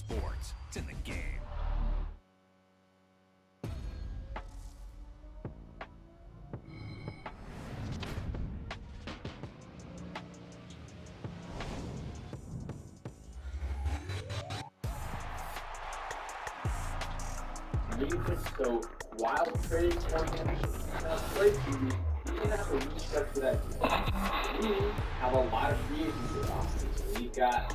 sports. It's in the game. So while trading for him, play TV, you didn't have to reset for that. We have a lot of free agents this offseason. We've got,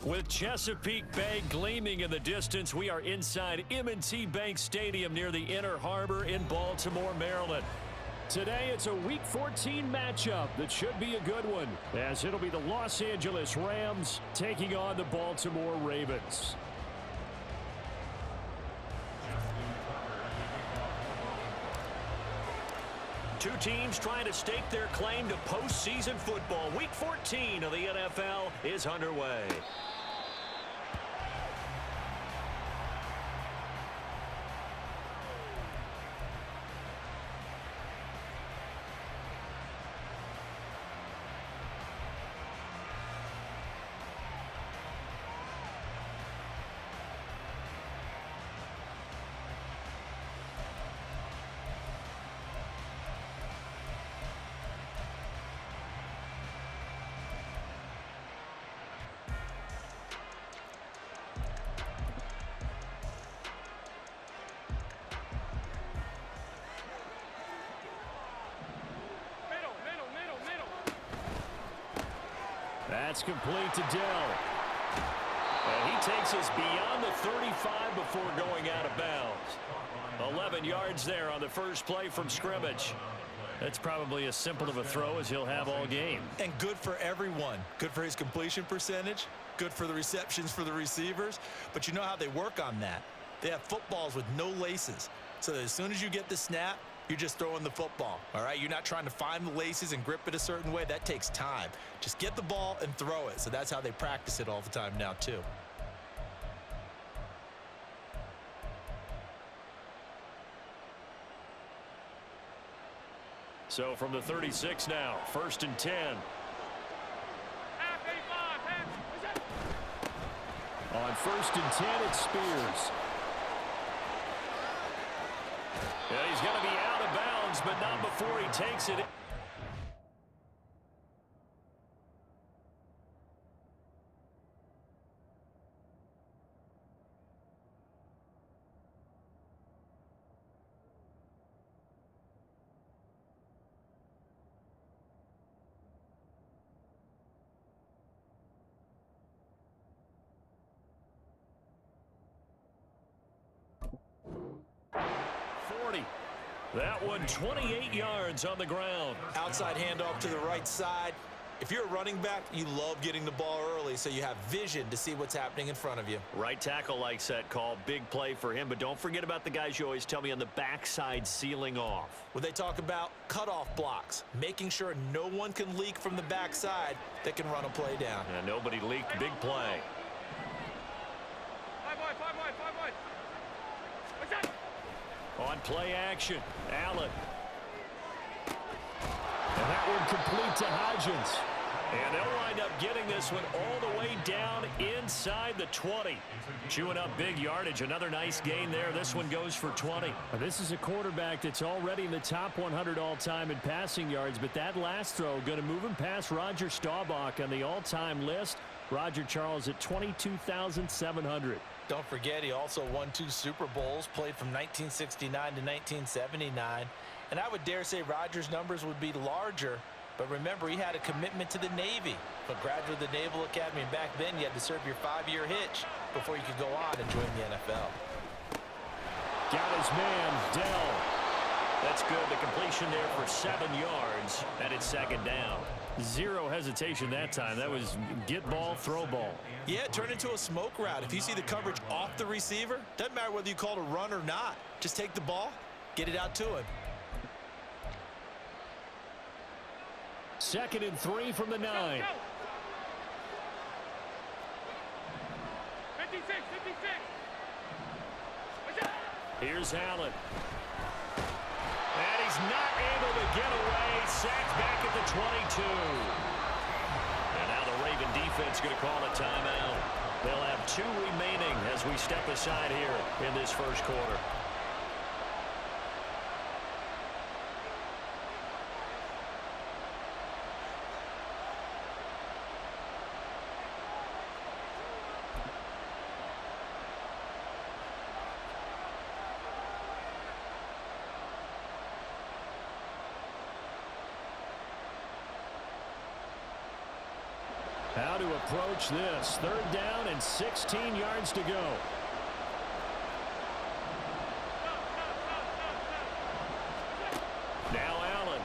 With Chesapeake Bay gleaming in the distance, we are inside M&T Bank Stadium near the Inner Harbor in Baltimore, Maryland. Today, it's a Week 14 matchup that should be a good one, as it'll be the Los Angeles Rams taking on the Baltimore Ravens. Two teams trying to stake their claim to postseason football. Week 14 of the NFL is underway. That's complete to Dell. And he takes us beyond the 35 before going out of bounds. 11 yards there on the first play from scrimmage. That's probably as simple of a throw as he'll have all game. And good for everyone. Good for his completion percentage. Good for the receptions for the receivers. But you know how they work on that. They have footballs with no laces. So that as soon as you get the snap, you're just throwing the football, all right? You're not trying to find the laces and grip it a certain way. That takes time. Just get the ball and throw it. So that's how they practice it all the time now, too. So from the 36 now, 1st and 10. On 1st and 10, it's Spears. Yeah, he's going to be out of bounds, but not before he takes it. That one 28 yards on the ground. Outside handoff to the right side. If you're a running back, you love getting the ball early so you have vision to see what's happening in front of you. Right tackle likes that call. Big play for him, but don't forget about the guys you always tell me on the backside sealing off. When they talk about cutoff blocks, making sure no one can leak from the backside that can run a play down. And nobody leaked. Big play. On play action, Allen. And that one complete to Hodgins. And they'll wind up getting this one all the way down inside the 20. Chewing up big yardage. Another nice gain there. This one goes for 20. This is a quarterback that's already in the top 100 all-time in passing yards, but that last throw going to move him past Roger Staubach on the all-time list. Roger Charles at 22,700. Don't forget, he also won 2 Super Bowls, played from 1969 to 1979. And I would dare say Roger's numbers would be larger. But remember, he had a commitment to the Navy. But graduate of the Naval Academy, and back then you had to serve your 5-year hitch before you could go on and join the NFL. Got his man, Dell. That's good. The completion there for 7 yards, and it's second down. Zero hesitation that time. That was get ball, throw ball. Yeah, turn into a smoke route. If you see the coverage off the receiver, doesn't matter whether you call it a run or not. Just take the ball, get it out to him. 2nd and 3 from the 9. 56. Here's Allen. And he's not able to get away. Sacked back at the 22. And now the Raven defense going to call a timeout. They'll have 2 remaining as we step aside here in this first quarter. How to approach this. 3rd down and 16 yards to go. Now Allen.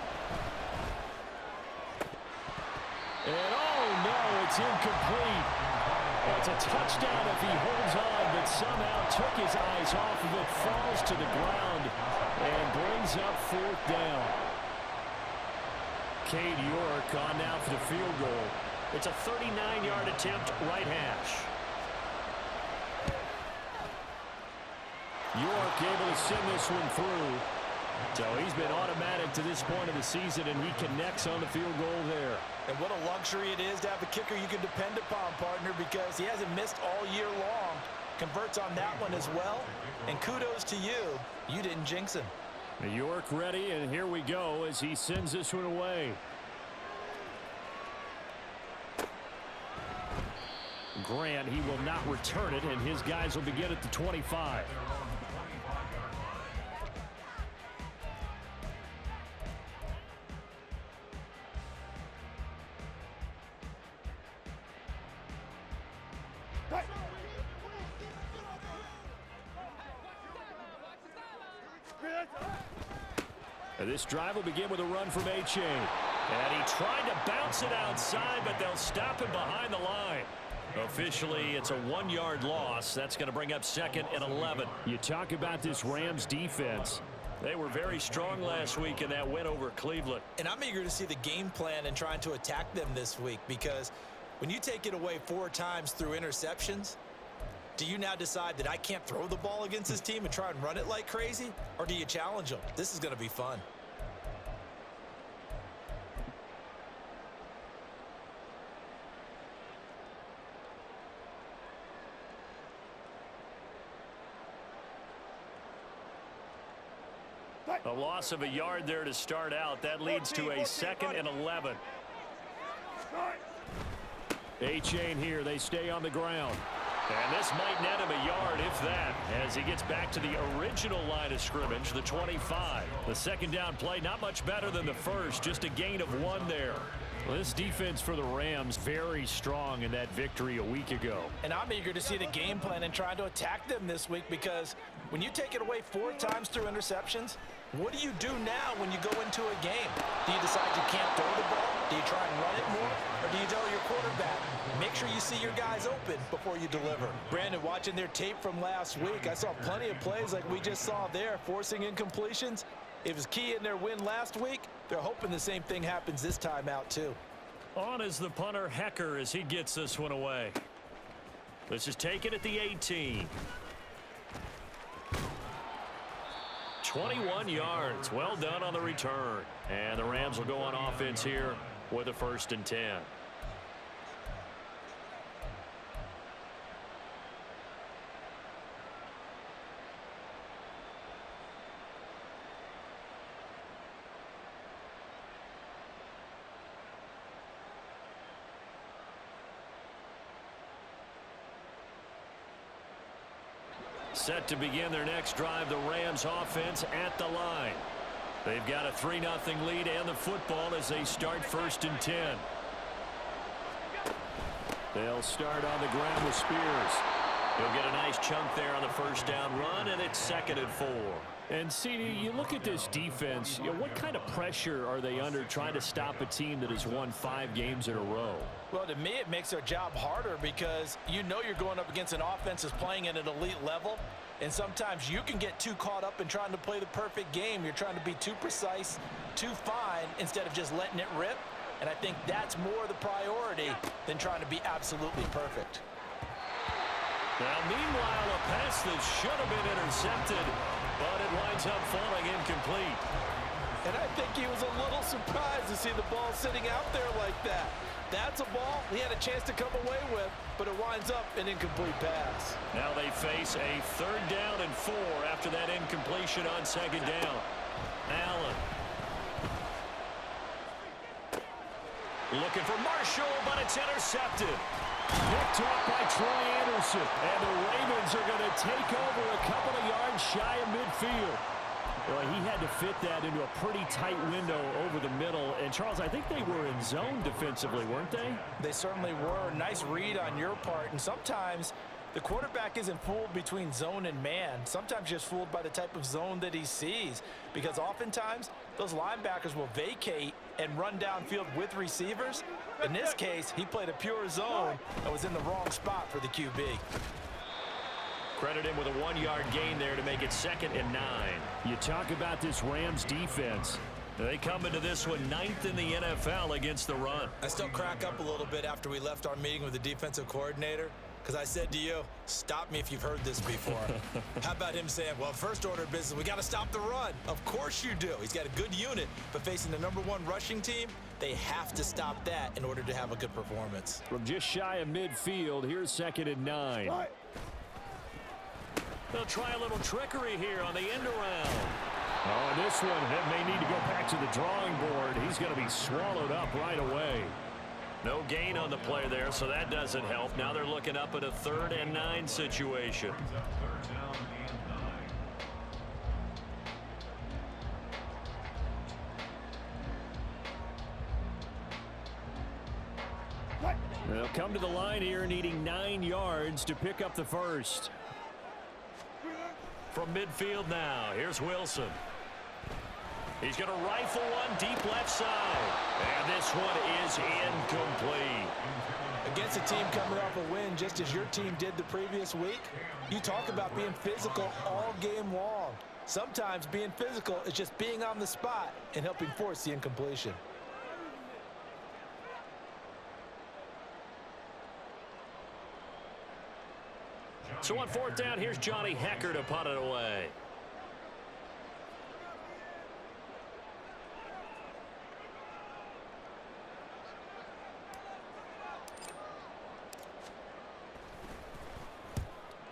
And oh no, it's incomplete. It's a touchdown if he holds on, but somehow took his eyes off of it, falls to the ground, and brings up 4th down. Cade York on now for the field goal. It's a 39-yard attempt, right hash. York able to send this one through. So he's been automatic to this point of the season, and he connects on the field goal there. And what a luxury it is to have a kicker you can depend upon, partner, because he hasn't missed all year long. Converts on that one as well. And kudos to you. You didn't jinx him. York ready, and here we go as he sends this one away. Grant, he will not return it, and his guys will begin at the 25. And this drive will begin with a run from A-Chain. And he tried to bounce it outside, but they'll stop him behind the line. Officially, it's a 1-yard loss. That's going to bring up 2nd and 11. You talk about this Rams defense. They were very strong last week in that win over Cleveland. And I'm eager to see the game plan and trying to attack them this week, because when you take it away 4 times through interceptions, do you now decide that I can't throw the ball against this team and try and run it like crazy? Or do you challenge them? This is going to be fun. A loss of a yard there to start out. That leads to a 2nd and 11. A-Chain here. They stay on the ground. And this might net him a yard, if that, as he gets back to the original line of scrimmage, the 25. The 2nd down play, not much better than the first, just a gain of 1 there. Well, this defense for the Rams, very strong in that victory a week ago. And I'm eager to see the game plan and try to attack them this week, because when you take it away 4 times through interceptions, what do you do now when you go into a game? Do you decide you can't throw the ball? Do you try and run it more? Or do you tell your quarterback, make sure you see your guys open before you deliver? Brandon, watching their tape from last week, I saw plenty of plays like we just saw there, forcing incompletions. It was key in their win last week. They're hoping the same thing happens this time out, too. On is the punter, Hecker, as he gets this one away. This is taken at the 18. 21 yards. Well done on the return. And the Rams will go on offense here with a 1st and 10. Set to begin their next drive, the Rams offense at the line. They've got a 3-0 lead and the football as they start 1st and 10. They'll start on the ground with Spears. He'll get a nice chunk there on the first down run, and it's 2nd and 4. And, CD, you look at this defense, what kind of pressure are they under trying to stop a team that has won 5 games in a row? Well, to me, it makes their job harder because you know you're going up against an offense that's playing at an elite level, and sometimes you can get too caught up in trying to play the perfect game. You're trying to be too precise, too fine, instead of just letting it rip. And I think that's more the priority than trying to be absolutely perfect. Now, meanwhile, a pass that should have been intercepted, but it winds up falling incomplete. And I think he was a little surprised to see the ball sitting out there like that. That's a ball he had a chance to come away with, but it winds up an incomplete pass. Now they face a 3rd down and 4 after that incompletion on 2nd down. Allen. Looking for Marshall, but it's intercepted. Picked off by Troy Anderson. And the Ravens are going to take over a couple of yards shy of midfield. Well, he had to fit that into a pretty tight window over the middle. And, Charles, I think they were in zone defensively, weren't they? They certainly were. Nice read on your part. And sometimes the quarterback isn't fooled between zone and man. Sometimes just fooled by the type of zone that he sees. Because oftentimes those linebackers will vacate and run downfield with receivers. In this case, he played a pure zone and was in the wrong spot for the QB. Credit him with a 1-yard gain there to make it 2nd and 9. You talk about this Rams defense. They come into this one 9th in the NFL against the run. I still crack up a little bit after we left our meeting with the defensive coordinator because I said to you, stop me if you've heard this before. How about him saying, well, first order of business, we got to stop the run. Of course you do. He's got a good unit, but facing the #1 rushing team, they have to stop that in order to have a good performance. From just shy of midfield, here's 2nd and 9. They'll try a little trickery here on the end around. Oh, and this one, it may need to go back to the drawing board. He's going to be swallowed up right away. No gain on the play there, so that doesn't help. Now they're looking up at a 3rd and 9 situation. They'll come to the line here needing 9 yards to pick up the first. From midfield now, here's Wilson. He's going to rifle one deep left side. And this one is incomplete. Against a team coming off a win just as your team did the previous week, you talk about being physical all game long. Sometimes being physical is just being on the spot and helping force the incompletion. So on 4th down, here's Johnny Hecker to punt it away.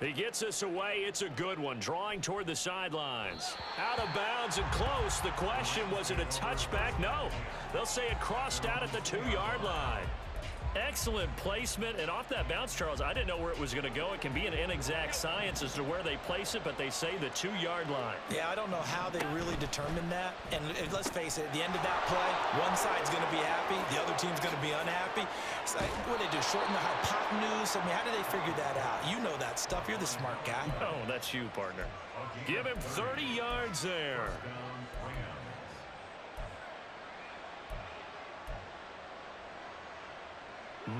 He gets us away. It's a good one. Drawing toward the sidelines. Out of bounds and close. The question, was it a touchback? No. They'll say it crossed out at the 2-yard line. Excellent placement, and off that bounce, Charles, I didn't know where it was going to go. It can be an inexact science as to where they place it, but they say the 2-yard line. Yeah, I don't know how they really determine that. And let's face it, at the end of that play, one side's going to be happy, the other team's going to be unhappy. It's like, what do they do, shorten the hypotenuse? I mean, how do they figure that out? You know that stuff. You're the smart guy. Oh, that's you, partner. Give him 30 yards there.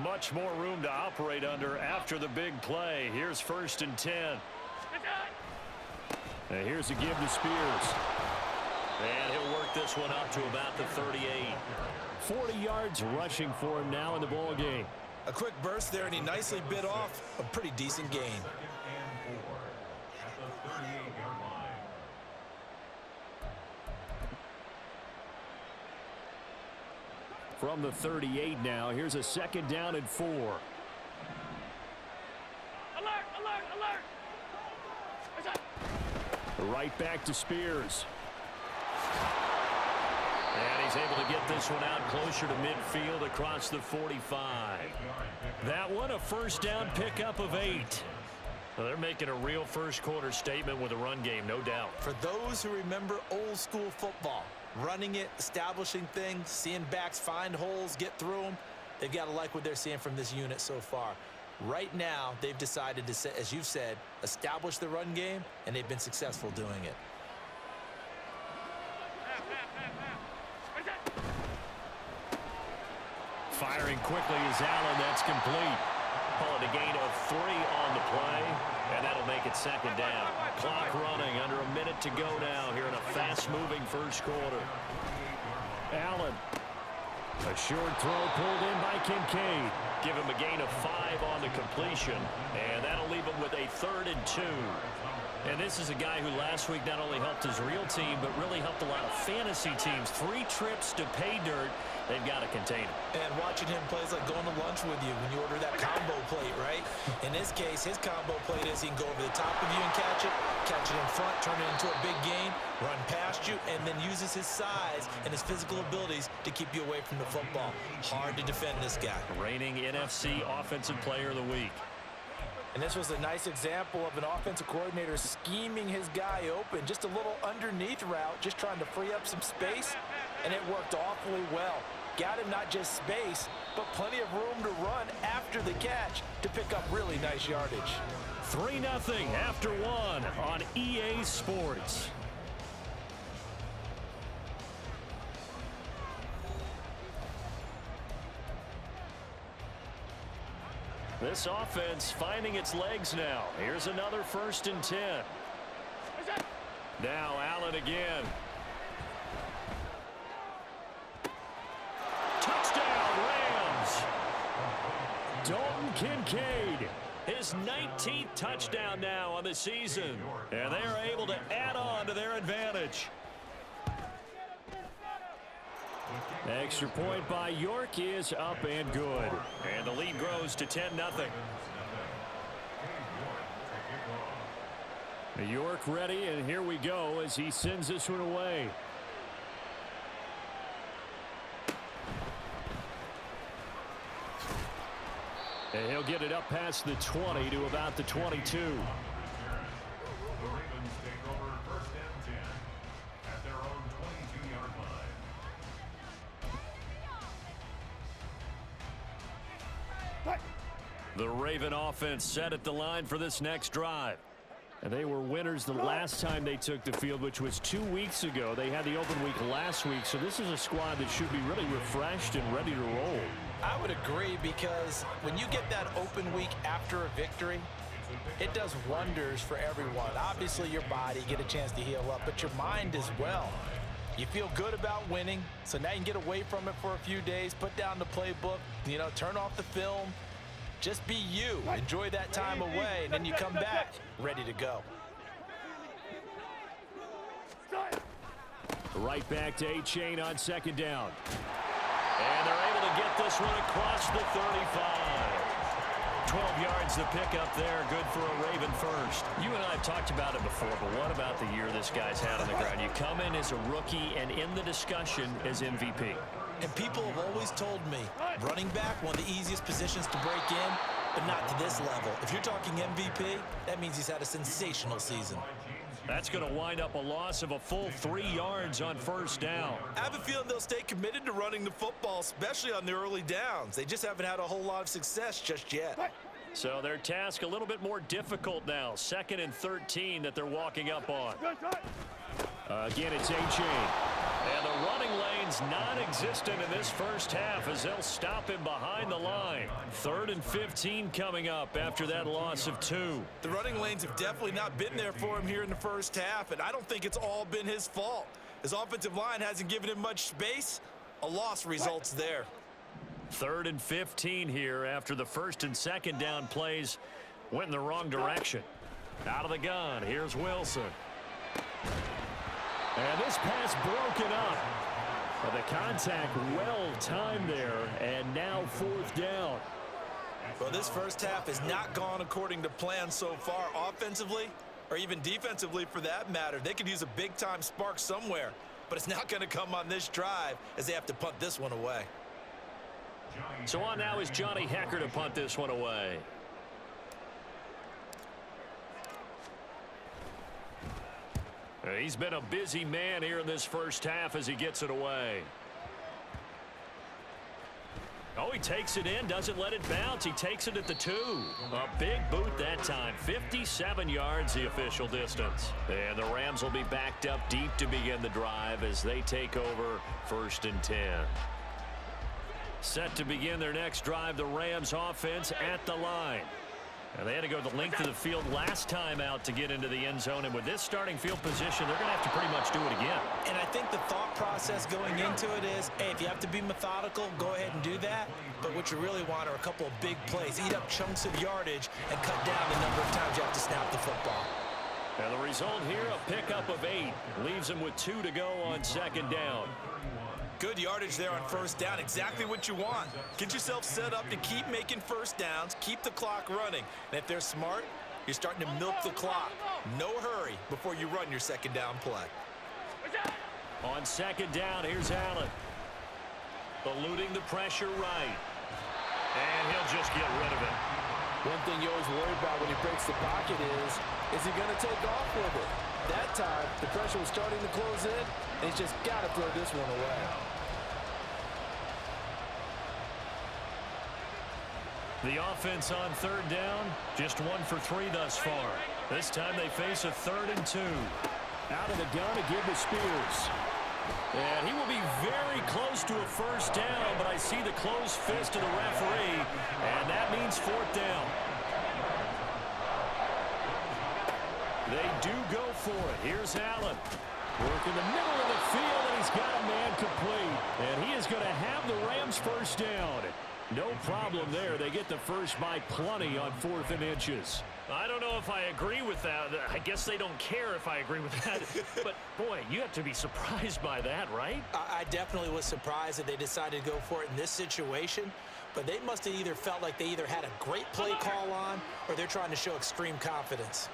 Much more room to operate under after the big play. Here's 1st and 10. And here's a give to Spears. And he'll work this one up to about the 38. 40 yards rushing for him now in the ball game. A quick burst there, and he nicely bit off a pretty decent gain. From the 38 now, here's a 2nd down and 4. Alert, alert, alert. Right back to Spears. And he's able to get this one out closer to midfield across the 45. That one a 1st down pickup of 8. Well, they're making a real first-quarter statement with a run game, no doubt. For those who remember old-school football, running it, establishing things, seeing backs find holes, get through them, they've got to like what they're seeing from this unit so far. Right now, they've decided to, as you've said, establish the run game, and they've been successful doing it. Firing quickly is Allen. That's complete. Call it a gain of 3 on the play, and that'll make it second down. Clock running, under a minute to go now here in a fast-moving first quarter. Allen. A short throw pulled in by Kincaid. Give him a gain of 5 on the completion, and that'll leave him with a 3rd and 2. And this is a guy who last week not only helped his real team, but really helped a lot of fantasy teams. 3 trips to pay dirt. They've got to contain him. And watching him play is like going to lunch with you when you order that combo plate, right? In this case, his combo plate is he can go over the top of you and catch it in front, turn it into a big gain, run past you, and then uses his size and his physical abilities to keep you away from the football. Hard to defend this guy. Reigning NFC Offensive Player of the Week. And this was a nice example of an offensive coordinator scheming his guy open. Just a little underneath route, just trying to free up some space, and it worked awfully well. Got him not just space, but plenty of room to run after the catch to pick up really nice yardage. 3-0 after 1 on EA Sports. This offense finding its legs now. Here's another 1st and 10. Now Allen again. Touchdown, Rams. Dalton Kincaid. His 19th touchdown now on the season. And they are able to add on to their advantage. Extra point by York is up and good. And the lead grows to 10-0. York ready, and here we go as he sends this one away. And he'll get it up past the 20 to about the 22. The Raven offense set at the line for this next drive. And they were winners the last time they took the field, which was 2 weeks ago. They had the open week last week, so this is a squad that should be really refreshed and ready to roll. I would agree, because when you get that open week after a victory, it does wonders for everyone. Obviously, your body, get a chance to heal up, but your mind as well. You feel good about winning, so now you can get away from it for a few days, put down the playbook, turn off the film. Just be you. Enjoy that time away, and then you come back ready to go. Right back to A-Chain on 2nd down. And they're able to get this one across the 35. 12 yards to pick up there. Good for a Raven first. You and I have talked about it before, but what about the year this guy's had on the ground? You come in as a rookie and in the discussion as MVP. And people have always told me, running back, one of the easiest positions to break in, but not to this level. If you're talking MVP, that means he's had a sensational season. That's going to wind up a loss of a full 3 yards on 1st down. I have a feeling they'll stay committed to running the football, especially on the early downs. They just haven't had a whole lot of success just yet. So their task a little bit more difficult now. 2nd and 13 that they're walking up on. Again, it's A-Chain. And the running lane's non-existent in this first half as they'll stop him behind the line. 3rd and 15 coming up after that loss of 2. The running lanes have definitely not been there for him here in the first half, and I don't think it's all been his fault. His offensive line hasn't given him much space. A loss results there. 3rd and 15 here after the 1st and 2nd down plays went in the wrong direction. Out of the gun, here's Wilson. And this pass broken up. But the contact well timed there, and now 4th down. Well, this first half has not gone according to plan so far offensively, or even defensively for that matter. They could use a big-time spark somewhere, but it's not going to come on this drive as they have to punt this one away. So on now is Johnny Hecker to punt this one away. He's been a busy man here in this first half as he gets it away. Oh, he takes it in, doesn't let it bounce. He takes it at the 2. A big boot that time. 57 yards, the official distance. And the Rams will be backed up deep to begin the drive as they take over 1st and 10. Set to begin their next drive, the Rams offense at the line. And they had to go the length of the field last time out to get into the end zone. And with this starting field position, they're going to have to pretty much do it again. And I think the thought process going into it is, hey, if you have to be methodical, go ahead and do that. But what you really want are a couple of big plays. Eat up chunks of yardage and cut down the number of times you have to snap the football. And the result here, a pickup of 8. Leaves them with 2 to go on 2nd down. Good yardage there on 1st down. Exactly what you want. Get yourself set up to keep making 1st downs, keep the clock running. And if they're smart, you're starting to milk the clock. No hurry before you run your 2nd down play. On 2nd down, here's Allen. Eluding the pressure right. And he'll just get rid of it. One thing you always worry about when he breaks the pocket is he going to take off with it? That time, the pressure was starting to close in, and he's just got to throw this one away. The offense on 3rd down, just 1 for 3 thus far. This time they face a 3rd and 2. Out of the gun to give to Spears. And he will be very close to a 1st down, but I see the closed fist of the referee, and that means 4th down. They do go for it. Here's Allen. Working the middle of the field, and he's got a man complete. And he is going to have the Rams 1st down. No problem there. They get the first by plenty on 4th and inches. I don't know if I agree with that. I guess they don't care if I agree with that. But, boy, you have to be surprised by that, right? I definitely was surprised that they decided to go for it in this situation. But they must have either felt like they either had a great play call on or they're trying to show extreme confidence.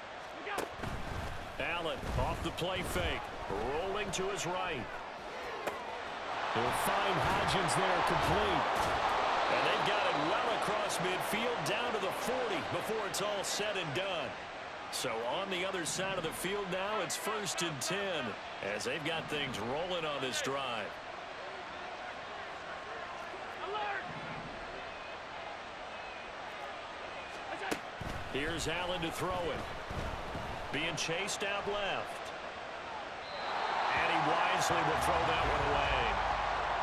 Allen off the play fake. Rolling to his right. He'll find Hodgins there complete. And they've got it well across midfield down to the 40 before it's all said and done. So on the other side of the field now, it's 1st and 10 as they've got things rolling on this drive. Alert! Here's Allen to throw it. Being chased out left. And he wisely will throw that one away.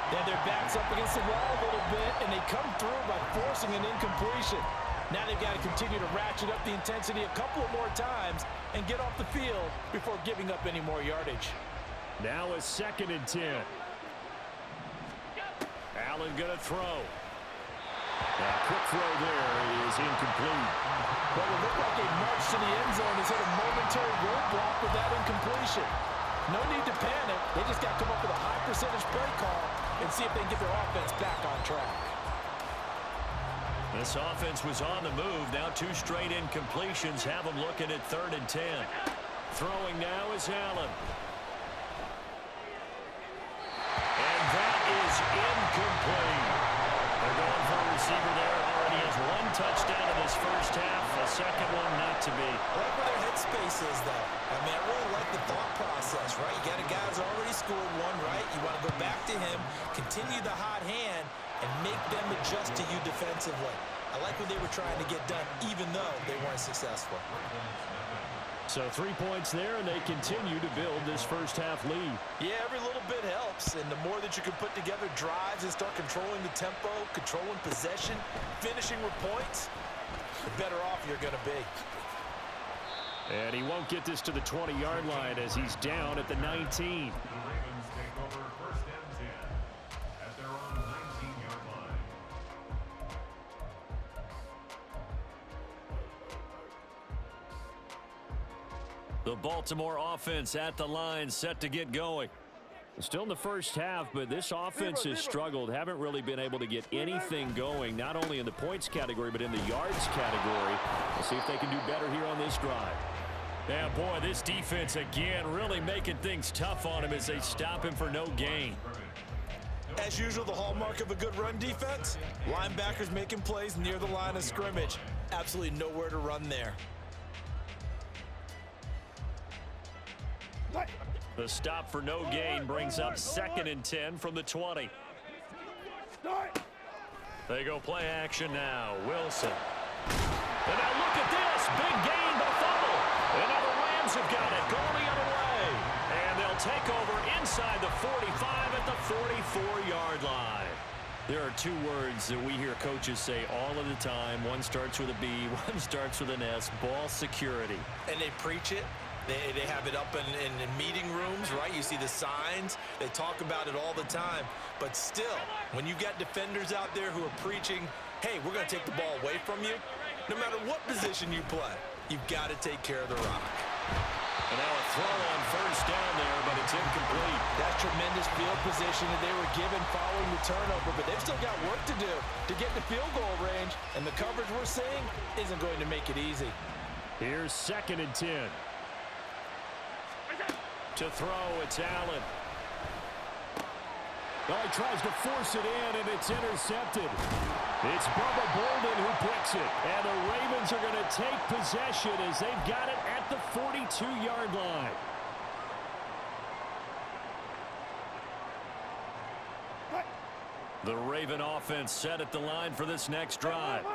They have their backs up against the wall a little bit, and they come through by forcing an incompletion. Now they've got to continue to ratchet up the intensity a couple of more times and get off the field before giving up any more yardage. Now a 2nd and 10. Allen going to throw. A quick throw there is incomplete. But it looked like a march to the end zone has hit a momentary roadblock with that incompletion. No need to panic. They just got to come up with a high percentage play call and see if they can get their offense back on track. This offense was on the move. Now 2 straight incompletions have them looking at 3rd and 10. Throwing now is Allen. And that is incomplete. They're going for a receiver there. Already has 1 touchdown in this first half. A second one not to be. I like where their headspace is, though. I mean, I really like the thought process, right? You got a guy who's already scored 1, right? You want to go back to him, continue the hot hand, and make them adjust to you defensively. I like what they were trying to get done, even though they weren't successful. So 3 points there, and they continue to build this first half lead. Yeah, every little bit helps, and the more that you can put together drives and start controlling the tempo, controlling possession, finishing with points, the better off you're going to be. And he won't get this to the 20-yard line as he's down at the 19. The Baltimore offense at the line, set to get going. Still in the first half, but this offense has struggled. Haven't really been able to get anything going, not only in the points category, but in the yards category. We'll see if they can do better here on this drive. Yeah, boy, this defense again really making things tough on him as they stop him for no gain. As usual, the hallmark of a good run defense, linebackers making plays near the line of scrimmage. Absolutely nowhere to run there. What? The stop for no gain brings up 2nd and 10 from the 20. They go play action now. Wilson. And now look at this. Big gain, but a fumble. And now the Rams have got it. Going the other way. And they'll take over inside the 45 at the 44-yard line. There are 2 words that we hear coaches say all of the time. One starts with a B, one starts with an S. Ball security. And they preach it. They have it up in meeting rooms, right? You see the signs. They talk about it all the time. But still, when you got defenders out there who are preaching, hey, we're going to take the ball away from you, no matter what position you play, you've got to take care of the rock. And now a throw on 1st down there, but it's incomplete. That's tremendous field position that they were given following the turnover, but they've still got work to do to get to field goal range, and the coverage we're seeing isn't going to make it easy. Here's 2nd and 10. To throw, it's Allen. Oh, he tries to force it in, and it's intercepted. It's Bubba Bolden who picks it. And the Ravens are going to take possession as they've got it at the 42-yard line. The Raven offense set at the line for this next drive.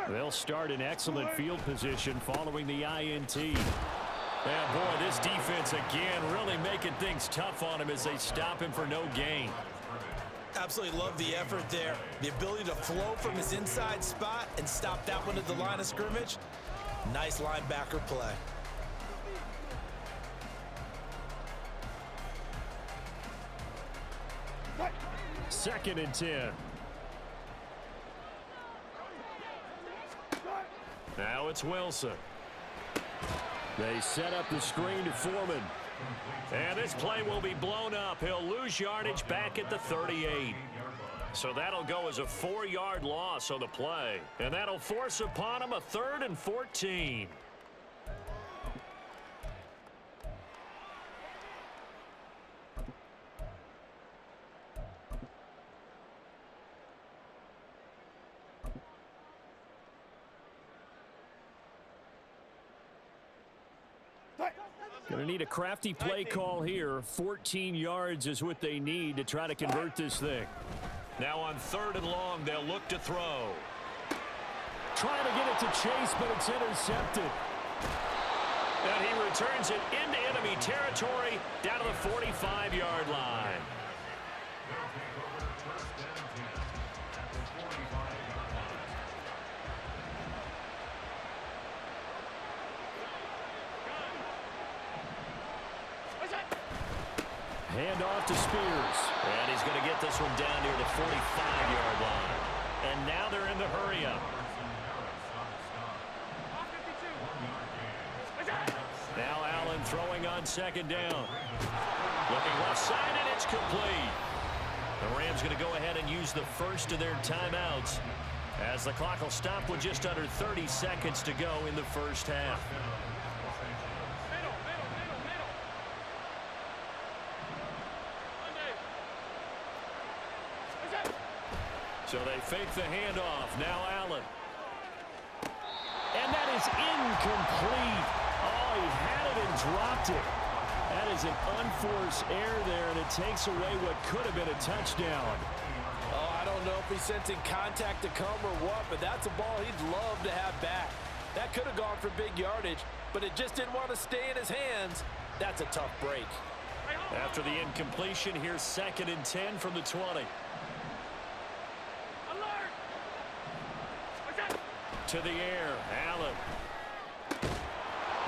They'll start in excellent field position following the INT. And boy, this defense again really making things tough on him as they stop him for no gain. Absolutely love the effort there. The ability to flow from his inside spot and stop that one at the line of scrimmage. Nice linebacker play. Second and 10. Now it's Wilson. They set up the screen to Foreman. And this play will be blown up. He'll lose yardage back at the 38. So that'll go as a 4-yard loss on the play. And that'll force upon him a 3rd and 14. Going to need a crafty play call here. 14 yards is what they need to try to convert this thing. Now on 3rd and long, they'll look to throw. Trying to get it to Chase, but it's intercepted. And he returns it into enemy territory down to the 45-yard line. Hand off to Spears. And he's going to get this one down near the 45-yard line. And now they're in the hurry-up. Now Allen throwing on 2nd down. Looking left side, and it's complete. The Rams going to go ahead and use the first of their timeouts as the clock will stop with just under 30 seconds to go in the first half. So they fake the handoff. Now Allen. And that is incomplete. Oh, he had it and dropped it. That is an unforced error there, and it takes away what could have been a touchdown. Oh, I don't know if he's sensing contact to come or what, but that's a ball he'd love to have back. That could have gone for big yardage, but it just didn't want to stay in his hands. That's a tough break. After the incompletion, here's 2nd and 10 from the 20. To the air, Allen.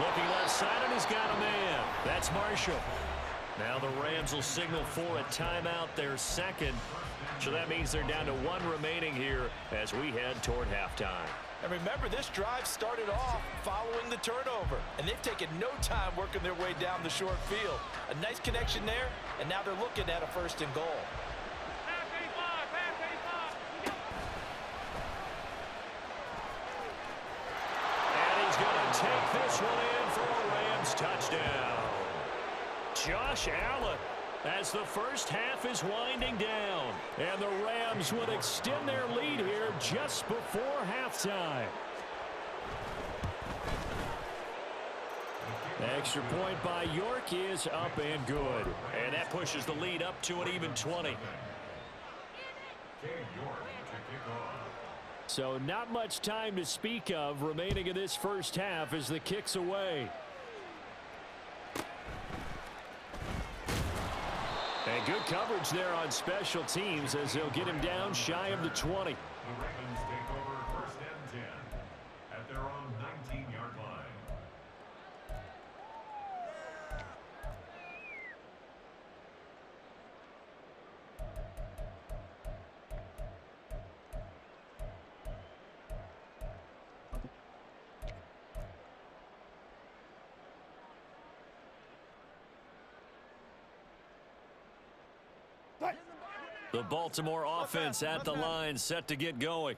Looking left side, and he's got a man. That's Marshall. Now the Rams will signal for a timeout, their 2nd. So that means they're down to 1 remaining here as we head toward halftime. And remember, this drive started off following the turnover, and they've taken no time working their way down the short field. A nice connection there, and now they're looking at a 1st and goal. Take this one in for a Rams touchdown. Josh Allen as the first half is winding down. And the Rams would extend their lead here just before halftime. Extra point by York is up and good. And that pushes the lead up to an even 20. So not much time to speak of remaining in this first half as the kick's away. And good coverage there on special teams as they'll get him down shy of the 20. The Ravens take over first and 10 at their own 19-yard line. The Baltimore offense at the line, set to get going.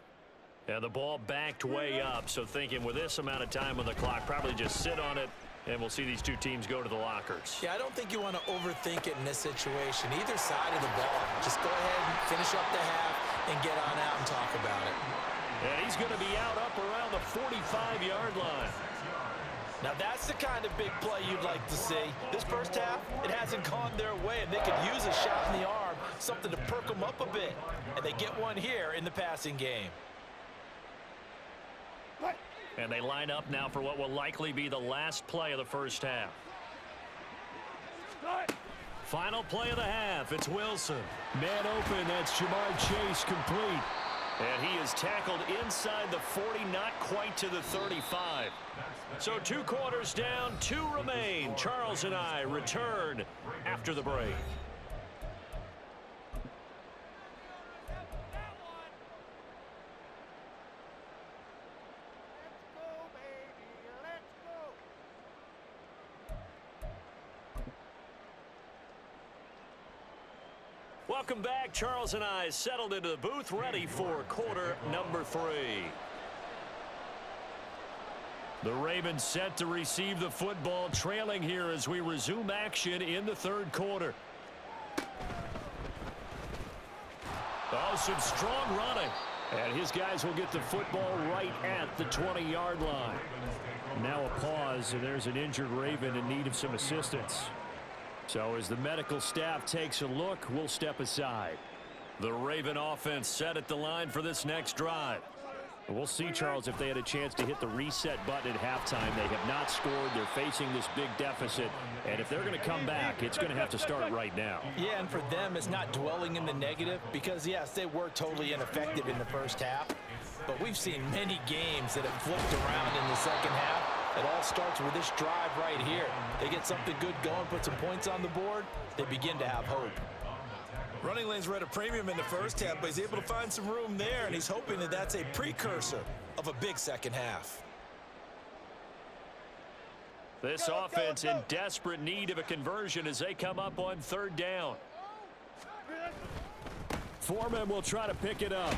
And the ball backed way up, so thinking with this amount of time on the clock, probably just sit on it, and we'll see these two teams go to the lockers. Yeah, I don't think you want to overthink it in this situation. Either side of the ball, just go ahead and finish up the half and get on out and talk about it. And he's going to be out up around the 45-yard line. Now that's the kind of big play you'd like to see. This first half, it hasn't gone their way, and they could use a shot in the arm, something to perk them up a bit. And they get one here in the passing game. And they line up now for what will likely be the last play of the first half. Final play of the half, it's Wilson. Man open, that's Jamar Chase complete. And he is tackled inside the 40, not quite to the 35. So 2 quarters down, 2 remain. Charles and I return after the break. Welcome back. Charles and I settled into the booth, ready for quarter number 3. The Ravens set to receive the football, trailing here as we resume action in the third quarter. Oh, some strong running. And his guys will get the football right at the 20-yard line. Now a pause, and there's an injured Raven in need of some assistance. So as the medical staff takes a look, we'll step aside. The Raven offense set at the line for this next drive. We'll see, Charles, if they had a chance to hit the reset button at halftime. They have not scored. They're facing this big deficit. And if they're going to come back, it's going to have to start right now. Yeah, and for them, it's not dwelling in the negative because, yes, they were totally ineffective in the first half. But we've seen many games that have flipped around in the second half. It all starts with this drive right here. They get something good going, put some points on the board, they begin to have hope. Running lanes were at a premium in the first half, but he's able to find some room there, and he's hoping that that's a precursor of a big second half. This offense in desperate need of a conversion as they come up on third down. Foreman will try to pick it up.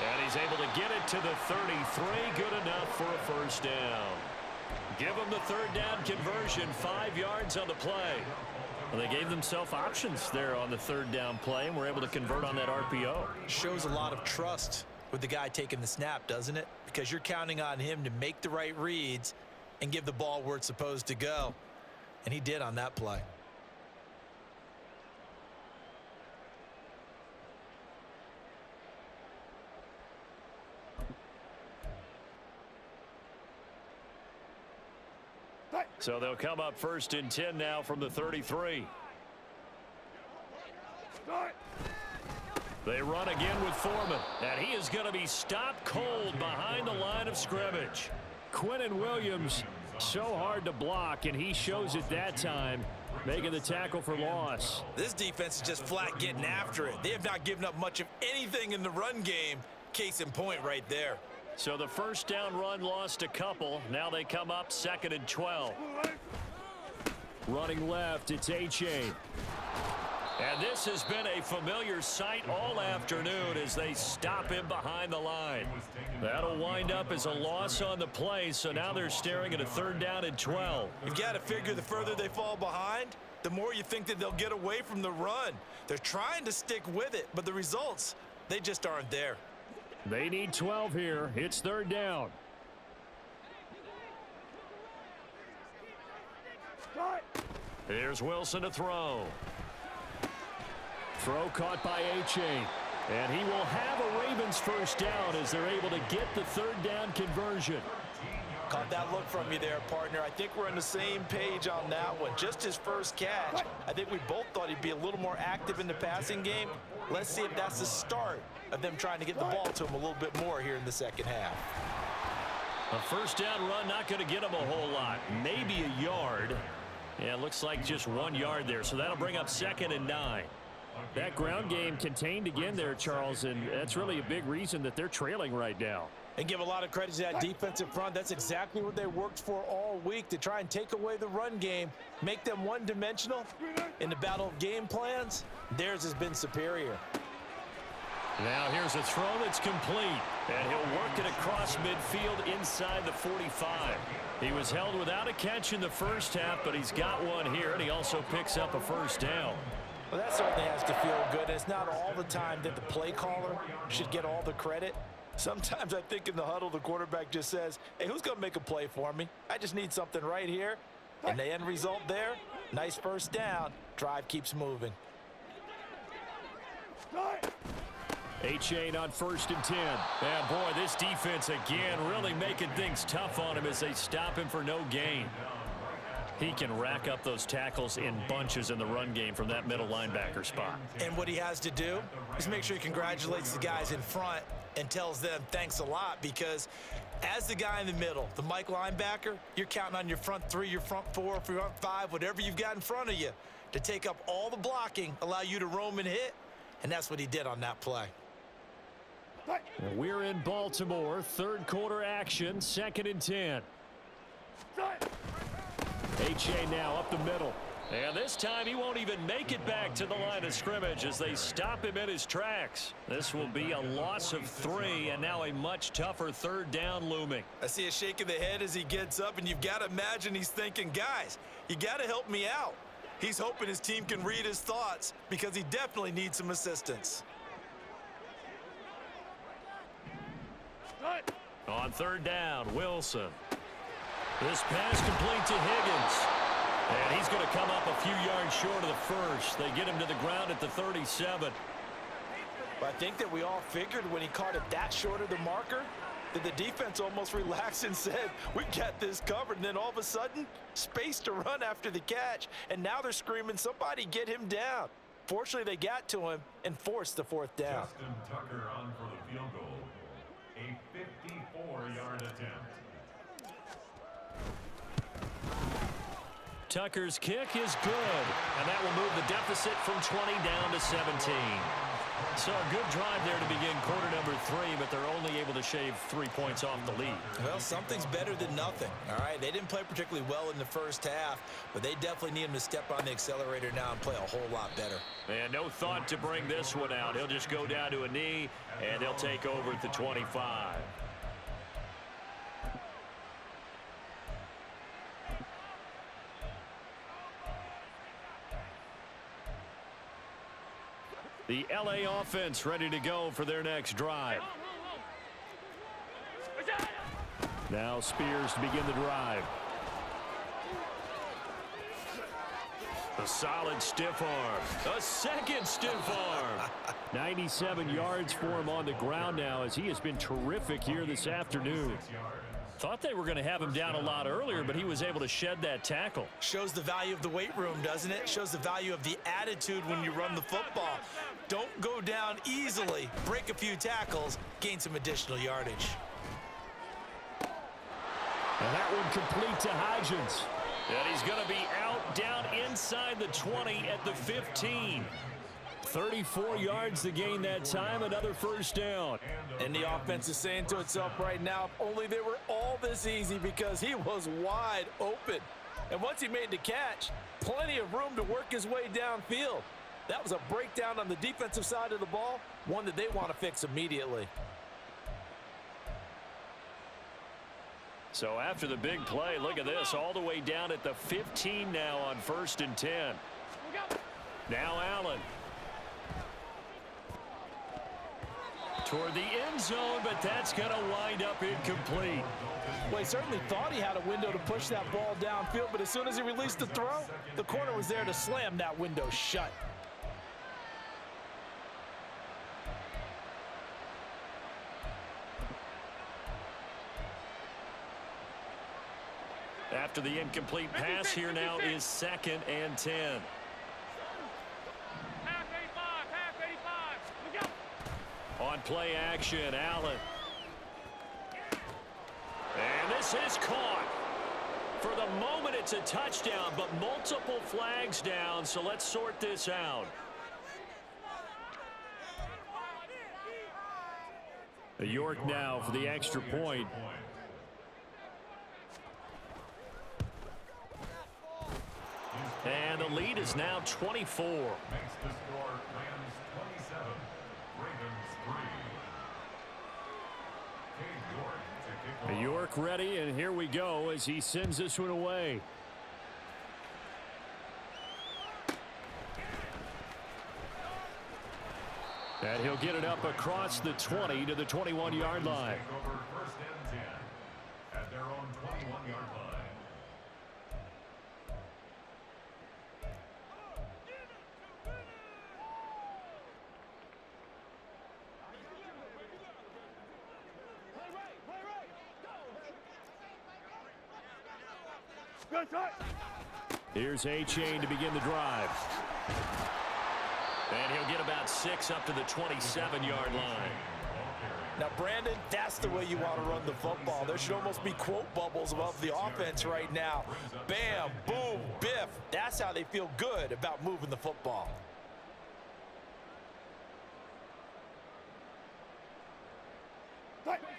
And he's able to get it to the 33. Good enough for a first down. Give him the third down conversion. 5 yards on the play. Well, they gave themselves options there on the third down play and were able to convert on that RPO. Shows a lot of trust with the guy taking the snap, doesn't it? Because you're counting on him to make the right reads and give the ball where it's supposed to go. And he did on that play. So they'll come up first and 10 now from the 33. They run again with Foreman, and he is going to be stopped cold behind the line of scrimmage. Quinnen Williams, so hard to block, and he shows it that time, making the tackle for loss. This defense is just flat getting after it. They have not given up much of anything in the run game. Case in point right there. So the first down run lost a couple. Now they come up 2nd and 12. Running left, it's A-Chain. And this has been a familiar sight all afternoon as they stop him behind the line. That'll wind up as a loss on the play, so now they're staring at a 3rd down and 12. You've got to figure the further they fall behind, the more you think that they'll get away from the run. They're trying to stick with it, but the results, they just aren't there. They need 12 here. It's 3rd down. Here's Wilson to throw. Throw caught by A-Chain. And he will have a Ravens first down as they're able to get the third down conversion. Caught that look from you there, partner. I think we're on the same page on that one. Just his first catch. I think we both thought he'd be a little more active in the passing game. Let's see if that's the start of them trying to get the ball to him a little bit more here in the second half. A first down run, not going to get him a whole lot. Maybe a yard. Yeah, it looks like just 1 yard there. So that'll bring up 2nd and 9. That ground game contained again there, Charles, and that's really a big reason that they're trailing right now. And give a lot of credit to that defensive front. That's exactly what they worked for all week, to try and take away the run game, make them one-dimensional. In the battle of game plans, theirs has been superior. Now here's a throw that's complete, and he'll work it across midfield inside the 45. He was held without a catch in the first half, but he's got one here, and he also picks up a first down. Well, that certainly has to feel good. It's not all the time that the play caller should get all the credit. Sometimes I think in the huddle, the quarterback just says, hey, who's going to make a play for me? I just need something right here. And the end result there, nice first down. Drive keeps moving. A-Chain on 1st and 10. And boy, this defense again really making things tough on him as they stop him for no gain. He can rack up those tackles in bunches in the run game from that middle linebacker spot. And what he has to do is make sure he congratulates the guys in front and tells them thanks a lot, because as the guy in the middle, the Mike linebacker, you're counting on your front 3, your front 4, front 5, whatever you've got in front of you to take up all the blocking, allow you to roam and hit, and that's what he did on that play. We're in Baltimore, 3rd quarter action, 2nd and 10. A-Chain now up the middle. And this time he won't even make it back to the line of scrimmage as they stop him in his tracks. This will be a loss of 3, and now a much tougher 3rd down looming. I see a shake of the head as he gets up, and you've got to imagine he's thinking, guys, you got to help me out. He's hoping his team can read his thoughts, because he definitely needs some assistance. On 3rd down, Wilson. This pass complete to Higgins. And he's going to come up a few yards short of the first. They get him to the ground at the 37. But I think that we all figured when he caught it that short of the marker that the defense almost relaxed and said, we got this covered. And then all of a sudden, space to run after the catch. And now they're screaming, somebody get him down. Fortunately, they got to him and forced the 4th down. Justin Tucker on for the field goal. A 54-yard attempt. Tucker's kick is good, and that will move the deficit from 20 down to 17. So a good drive there to begin quarter number 3, but they're only able to shave 3 points off the lead. Well, something's better than nothing, all right? They didn't play particularly well in the first half, but they definitely need him to step on the accelerator now and play a whole lot better. And no thought to bring this one out. He'll just go down to a knee, and they'll take over at the 25. The LA offense ready to go for their next drive. Now Spears to begin the drive. A solid stiff arm. A second stiff arm. 97 yards for him on the ground now as he has been terrific here this afternoon. Thought they were going to have him down a lot earlier, but he was able to shed that tackle. Shows the value of the weight room, doesn't it? Shows the value of the attitude when you run the football. Don't go down easily. Break a few tackles. Gain some additional yardage. And that one complete to Hodgins. And he's going to be out down inside the 20 at the 15. 34 yards to gain that time, another first down. And the offense is saying to itself right now, if only they were all this easy, because he was wide open. And once he made the catch, plenty of room to work his way downfield. That was a breakdown on the defensive side of the ball, one that they want to fix immediately. So after the big play, look at this, all the way down at the 15 now on 1st and 10. Now Allen. toward the end zone, but that's going to wind up incomplete. Well, he certainly thought he had a window to push that ball downfield, but as soon as he released the throw, the corner was there to slam that window shut. After the incomplete pass, here now is 2nd and 10. Half 85. Look out. On play action, Allen. And this is caught. For the moment, it's a touchdown, but multiple flags down, so let's sort this out. York now for the extra point. And the lead is now 24. Makes the score Rams 27, Ravens 3. Cade York to kick off. York ready, and here we go as he sends this one away. And he'll get it up across the 20 to the 21-yard line. Take over 1st and 10 at their own 21-yard line. Here's A-Chain to begin the drive. And he'll get about 6 up to the 27-yard line. Now, Brandon, that's the way you want to run the football. There should almost be quote bubbles above the offense right now. Bam, boom, biff. That's how they feel good about moving the football.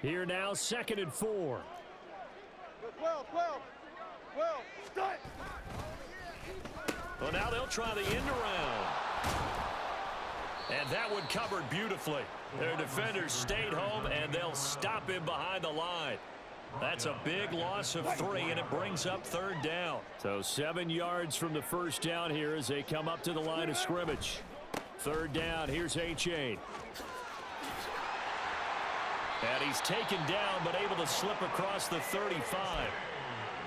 Here now, 2nd and 4. Well, now they'll try the end around. And that one covered beautifully. Their defenders stayed home, and they'll stop him behind the line. That's a big loss of 3, and it brings up 3rd down. So 7 yards from the first down here as they come up to the line of scrimmage. 3rd down, here's A-Chain. And he's taken down, but able to slip across the 35.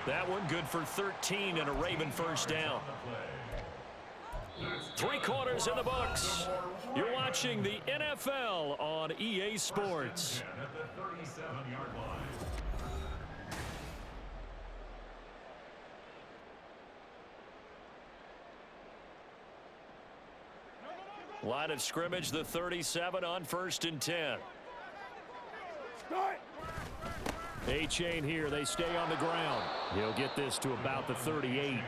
That one good for 13 and a Raven first down. 3 quarters in the books. You're watching the NFL on EA Sports. At the 37-yard line. Line of scrimmage, the 37 on 1st and 10. A-Chain here. They stay on the ground. He'll get this to about the 38.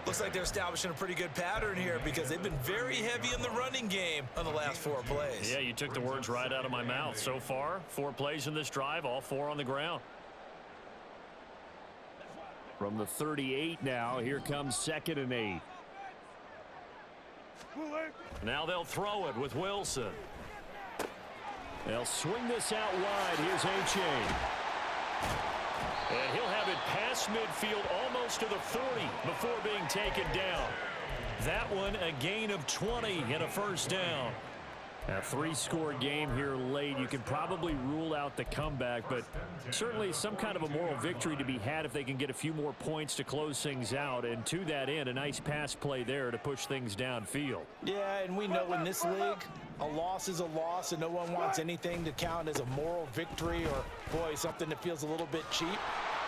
Looks like they're establishing a pretty good pattern here because they've been very heavy in the running game on the last 4 plays. Yeah, you took the words right out of my mouth. So far, 4 plays in this drive, all 4 on the ground. From the 38 now, here comes 2nd and 8. Now they'll throw it with Wilson. They'll swing this out wide. Here's A-Chain. And he'll have it past midfield almost to the 40 before being taken down. That one a gain of 20 and a first down. A 3-score game here late. You can probably rule out the comeback, but certainly some kind of a moral victory to be had if they can get a few more points to close things out. And to that end, a nice pass play there to push things downfield. Yeah, and we know in this league, a loss is a loss, and no one wants anything to count as a moral victory or, boy, something that feels a little bit cheap.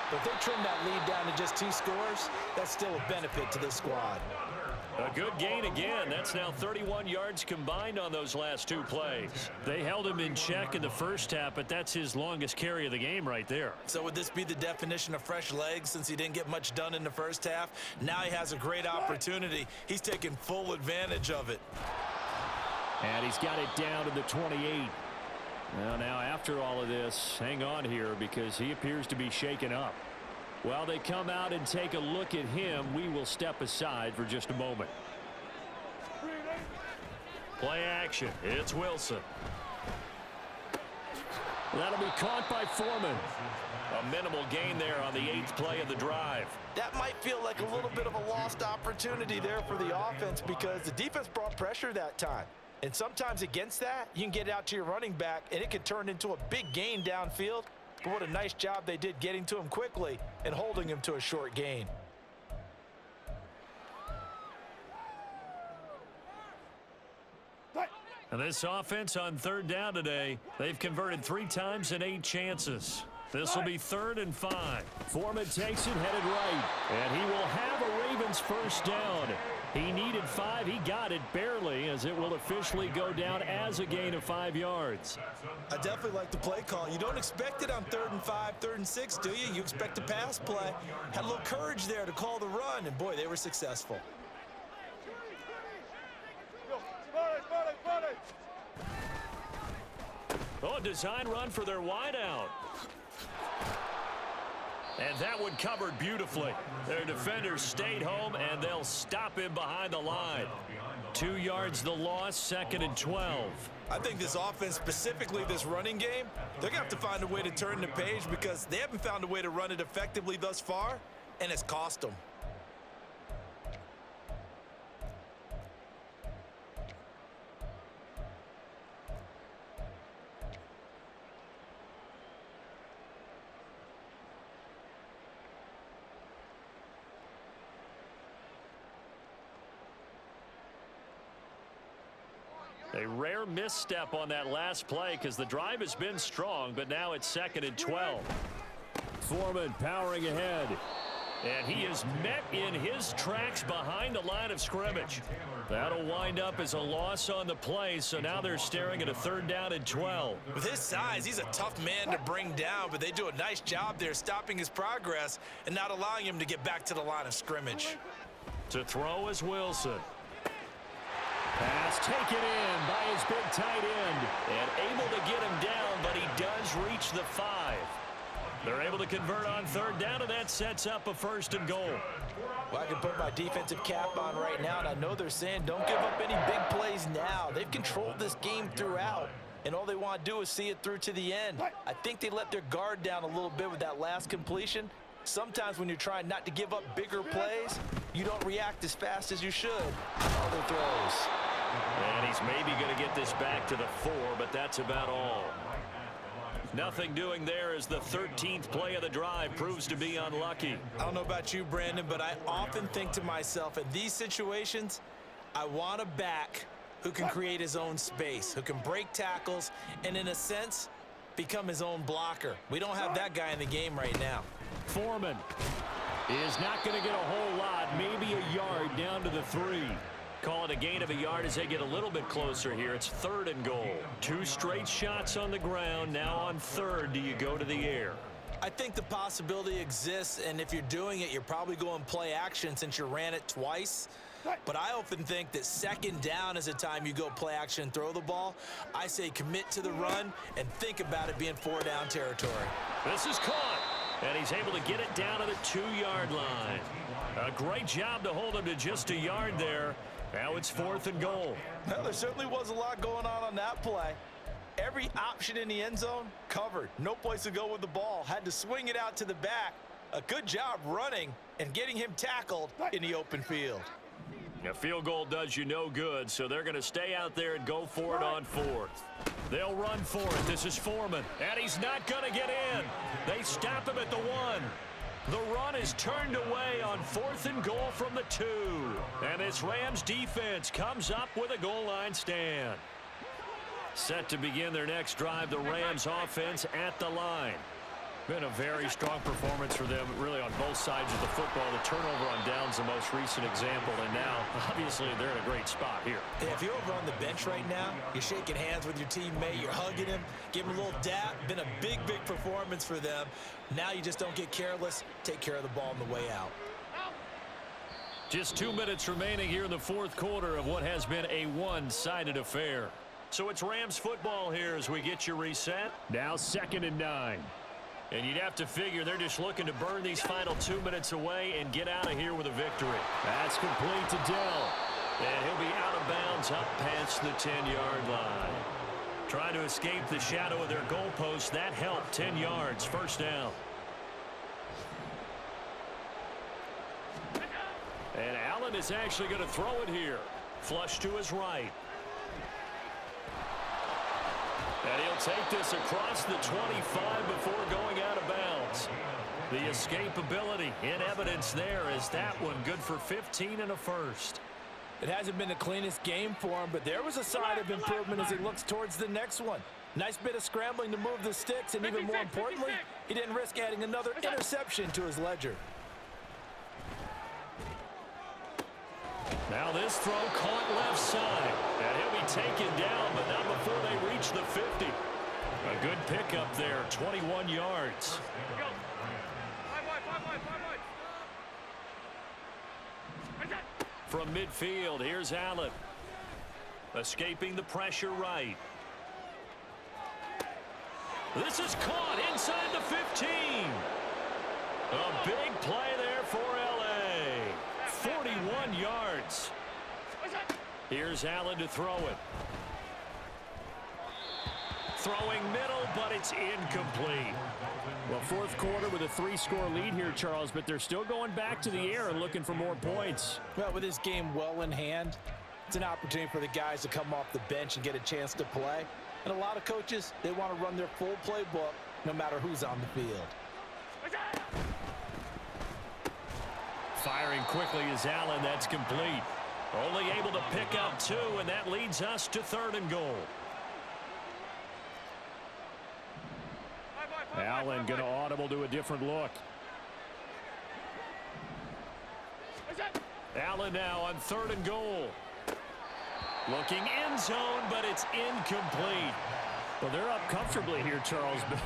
But if they trim that lead down to just 2 scores, that's still a benefit to this squad. A good gain again. That's now 31 yards combined on those last 2 plays. They held him in check in the first half, but that's his longest carry of the game right there. So would this be the definition of fresh legs since he didn't get much done in the first half? Now he has a great opportunity. He's taking full advantage of it. And he's got it down to the 28. Well, now after all of this, hang on here because he appears to be shaken up. While they come out and take a look at him, we will step aside for just a moment. Play action. It's Wilson. That'll be caught by Foreman. A minimal gain there on the 8th play of the drive. That might feel like a little bit of a lost opportunity there for the offense because the defense brought pressure that time. And sometimes against that, you can get out to your running back, and it can turn into a big gain downfield. But what a nice job they did getting to him quickly and holding him to a short gain. And this offense on third down today, they've converted 3 times in 8 chances. This will be 3rd and 5. Foreman takes it, headed right. And he will have a Ravens first down. He needed 5. He got it barely, as it will officially go down as a gain of 5 yards. I definitely like the play call. You don't expect it on 3rd and 5, 3rd and 6, do you? You expect a pass play. Had a little courage there to call the run, and boy, they were successful. Oh, design run for their wideout. And that one covered beautifully. Their defenders stayed home, and they'll stop him behind the line. 2 yards the loss, 2nd and 12. I think this offense, specifically this running game, they're going to have to find a way to turn the page because they haven't found a way to run it effectively thus far, and it's cost them. A rare misstep on that last play because the drive has been strong, but now it's 2nd and 12. Foreman powering ahead. And he is met in his tracks behind the line of scrimmage. That'll wind up as a loss on the play, so now they're staring at a 3rd down and 12. With his size, he's a tough man to bring down, but they do a nice job there stopping his progress and not allowing him to get back to the line of scrimmage. To throw is Wilson. Pass taken in by his big tight end, and able to get him down, but he does reach the 5. They're able to convert on 3rd down, and that sets up a 1st and goal. Well, I can put my defensive cap on right now, and I know they're saying don't give up any big plays now. They've controlled this game throughout, and all they want to do is see it through to the end. I think they let their guard down a little bit with that last completion. Sometimes when you're trying not to give up bigger plays, you don't react as fast as you should on other throws. And he's maybe going to get this back to the 4, but that's about all. Nothing doing there as the 13th play of the drive proves to be unlucky. I don't know about you, Brandon, but I often think to myself, in these situations, I want a back who can create his own space, who can break tackles, and in a sense, become his own blocker. We don't have that guy in the game right now. Foreman is not going to get a whole lot, maybe a yard down to the 3. Call it a gain of a yard as they get a little bit closer here. It's 3rd and goal. 2 straight shots on the ground. Now on 3rd, do you go to the air? I think the possibility exists, and if you're doing it, you're probably going play action since you ran it twice. But I often think that 2nd down is the time you go play action and throw the ball. I say commit to the run and think about it being 4-down territory. This is caught, and he's able to get it down to the 2-yard line. A great job to hold him to just a yard there. Now it's 4th and goal. Well, there certainly was a lot going on that play. Every option in the end zone covered. No place to go with the ball. Had to swing it out to the back. A good job running and getting him tackled in the open field. A field goal does you no good, so they're going to stay out there and go for it on 4th. They'll run for it. This is Foreman, and he's not going to get in. They stop him at the 1. The run is turned away on 4th and goal from the 2. And this Rams defense comes up with a goal line stand. Set to begin their next drive, the Rams offense at the line. Been a very strong performance for them, really, on both sides of the football. The turnover on downs, the most recent example, and now, obviously, they're in a great spot here. Yeah, if you're over on the bench right now, you're shaking hands with your teammate, you're hugging him, giving him a little dap. Been a big, big performance for them. Now you just don't get careless. Take care of the ball on the way out. Just 2 minutes remaining here in the 4th quarter of what has been a one-sided affair. So it's Rams football here as we get you reset. Now 2nd and 9. And you'd have to figure they're just looking to burn these final 2 minutes away and get out of here with a victory. That's complete to Dell. And he'll be out of bounds up past the 10-yard line. Trying to escape the shadow of their goalpost. That helped. 10 yards. First down. And Allen is actually going to throw it here. Flush to his right. And he'll take this across the 25 before going out of bounds. The escapability in evidence there is that one good for 15 and a first. It hasn't been the cleanest game for him, but there was a sign of improvement as he looks towards the next one. Nice bit of scrambling to move the sticks, and even more importantly, he didn't risk adding another interception to his ledger. Now this throw caught left side, and he'll be taken down, but not before they reach the 50. A good pickup there, 21 yards. Go. 5 wide. From midfield, here's Allen. Escaping the pressure right. This is caught inside the 15. A big play there for L.A. 41 yards. Here's Allen to throw it. Throwing middle, but it's incomplete. Well, fourth quarter with a 3-score lead here, Charles, but they're still going back to the air and looking for more points. Well, with this game well in hand, it's an opportunity for the guys to come off the bench and get a chance to play. And a lot of coaches, they want to run their full playbook no matter who's on the field. Firing quickly is Allen. That's complete. Only able to pick up 2, and that leads us to 3rd and goal. Allen going to audible to a different look. Allen now on 3rd and goal. Looking end zone, but it's incomplete. Well, they're up comfortably here, Charles, but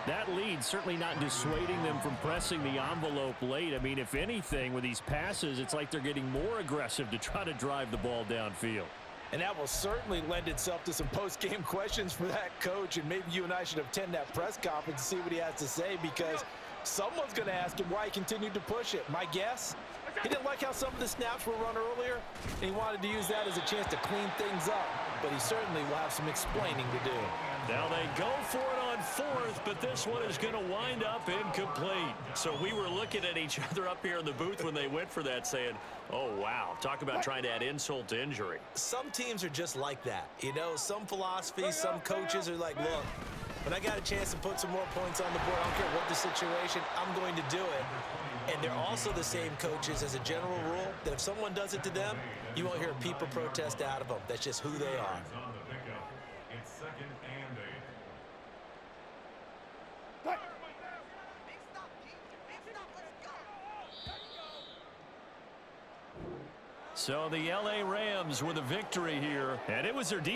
that lead certainly not dissuading them from pressing the envelope late. I mean, if anything, with these passes, it's like they're getting more aggressive to try to drive the ball downfield. And that will certainly lend itself to some post-game questions for that coach, and maybe you and I should attend that press conference and see what he has to say, because someone's going to ask him why he continued to push it. My guess, he didn't like how some of the snaps were run earlier, and he wanted to use that as a chance to clean things up, but he certainly will have some explaining to do. Now they go for it on 4th, but this one is going to wind up incomplete. So we were looking at each other up here in the booth when they went for that, saying, oh, wow, talk about trying to add insult to injury. Some teams are just like that. You know, some philosophies, some coaches are like, look, when I got a chance to put some more points on the board, I don't care what the situation, I'm going to do it. And they're also the same coaches as a general rule that if someone does it to them, you won't hear a peep or protest out of them. That's just who they are. On the pickup. It's 2nd and 8. So the L.A. Rams with a victory here, and it was their defense.